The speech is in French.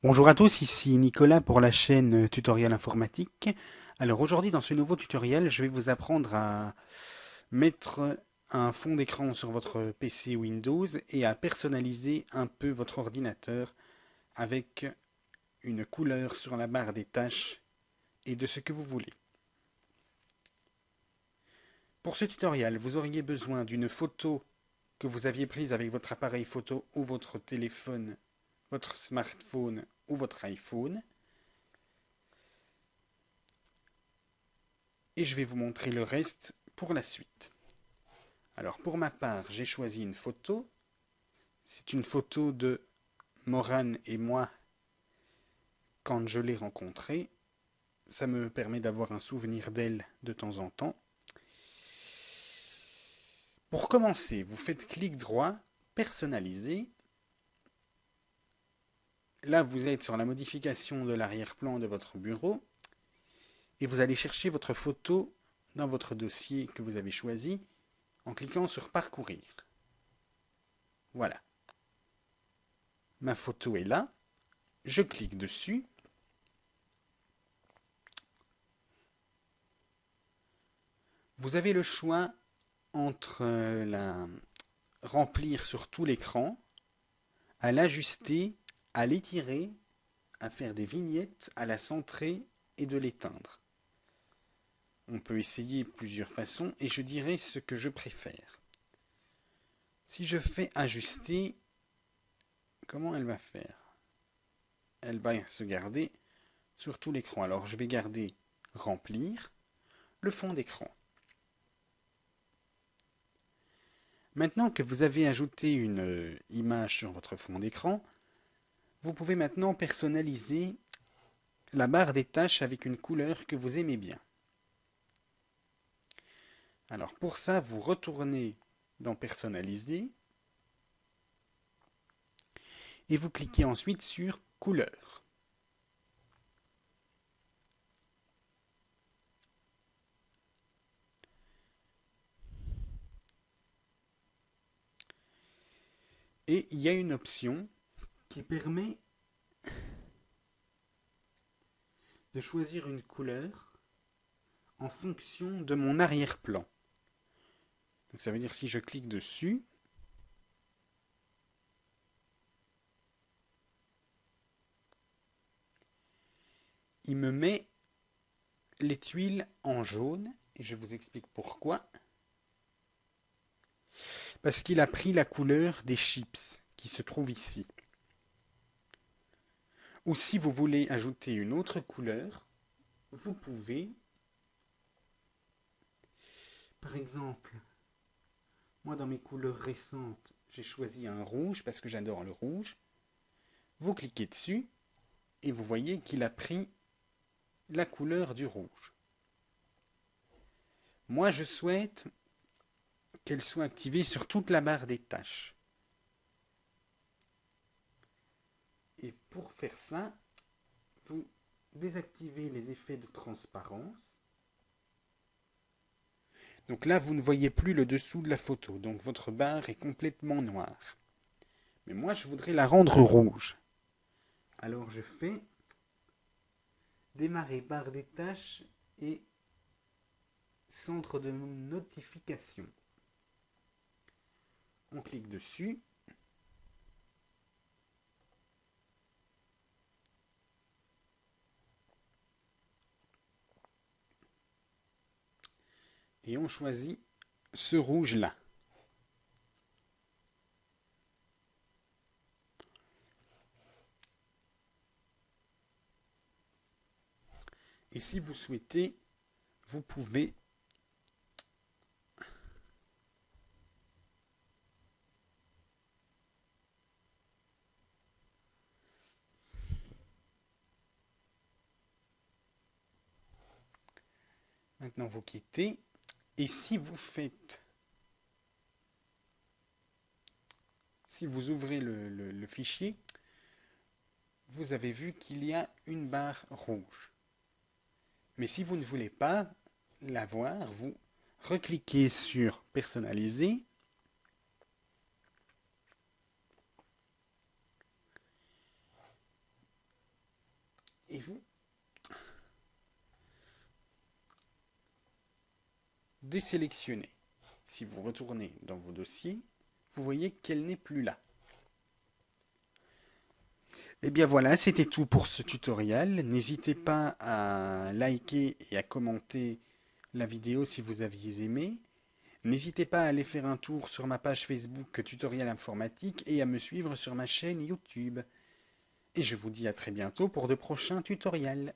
Bonjour à tous, ici Nicolas pour la chaîne Tutoriel Informatique. Alors aujourd'hui dans ce nouveau tutoriel, je vais vous apprendre à mettre un fond d'écran sur votre PC Windows et à personnaliser un peu votre ordinateur avec une couleur sur la barre des tâches et de ce que vous voulez. Pour ce tutoriel, vous auriez besoin d'une photo que vous aviez prise avec votre appareil photo ou votre téléphone, votre smartphone ou votre iPhone. Et je vais vous montrer le reste pour la suite. Alors pour ma part, j'ai choisi une photo. C'est une photo de Morane et moi quand je l'ai rencontrée. Ça me permet d'avoir un souvenir d'elle de temps en temps. Pour commencer, vous faites clic droit, personnaliser. Là, vous êtes sur la modification de l'arrière-plan de votre bureau et vous allez chercher votre photo dans votre dossier que vous avez choisi en cliquant sur Parcourir. Voilà, ma photo est là. Je clique dessus. Vous avez le choix entre la remplir sur tout l'écran, à l'ajuster, à l'étirer, à faire des vignettes, à la centrer et de l'éteindre. On peut essayer plusieurs façons et je dirais ce que je préfère. Si je fais ajuster, comment elle va faire? Elle va se garder sur tout l'écran. Alors je vais garder remplir le fond d'écran. Maintenant que vous avez ajouté une image sur votre fond d'écran, vous pouvez maintenant personnaliser la barre des tâches avec une couleur que vous aimez bien. Alors pour ça, vous retournez dans Personnaliser et vous cliquez ensuite sur Couleur. Et il y a une option qui permet de choisir une couleur en fonction de mon arrière-plan. Donc ça veut dire si je clique dessus, il me met les tuiles en jaune et je vous explique pourquoi. Parce qu'il a pris la couleur des chips qui se trouvent ici. Ou si vous voulez ajouter une autre couleur, vous pouvez, par exemple, moi dans mes couleurs récentes, j'ai choisi un rouge parce que j'adore le rouge. Vous cliquez dessus et vous voyez qu'il a pris la couleur du rouge. Moi je souhaite qu'elle soit activée sur toute la barre des tâches. Et pour faire ça, vous désactivez les effets de transparence. Donc là, vous ne voyez plus le dessous de la photo, donc votre barre est complètement noire. Mais moi, je voudrais la rendre rouge. Alors je fais démarrer barre des tâches et centre de notification. On clique dessus. Et on choisit ce rouge-là. Et si vous souhaitez, vous pouvez maintenant vous quitter. Et si vous faites, si vous ouvrez le fichier, vous avez vu qu'il y a une barre rouge. Mais si vous ne voulez pas la voir, vous recliquez sur Personnaliser. et vous désélectionnez. Si vous retournez dans vos dossiers, vous voyez qu'elle n'est plus là. Et bien voilà, c'était tout pour ce tutoriel. N'hésitez pas à liker et à commenter la vidéo si vous aviez aimé. N'hésitez pas à aller faire un tour sur ma page Facebook Tutoriel Informatique et à me suivre sur ma chaîne YouTube. Et je vous dis à très bientôt pour de prochains tutoriels.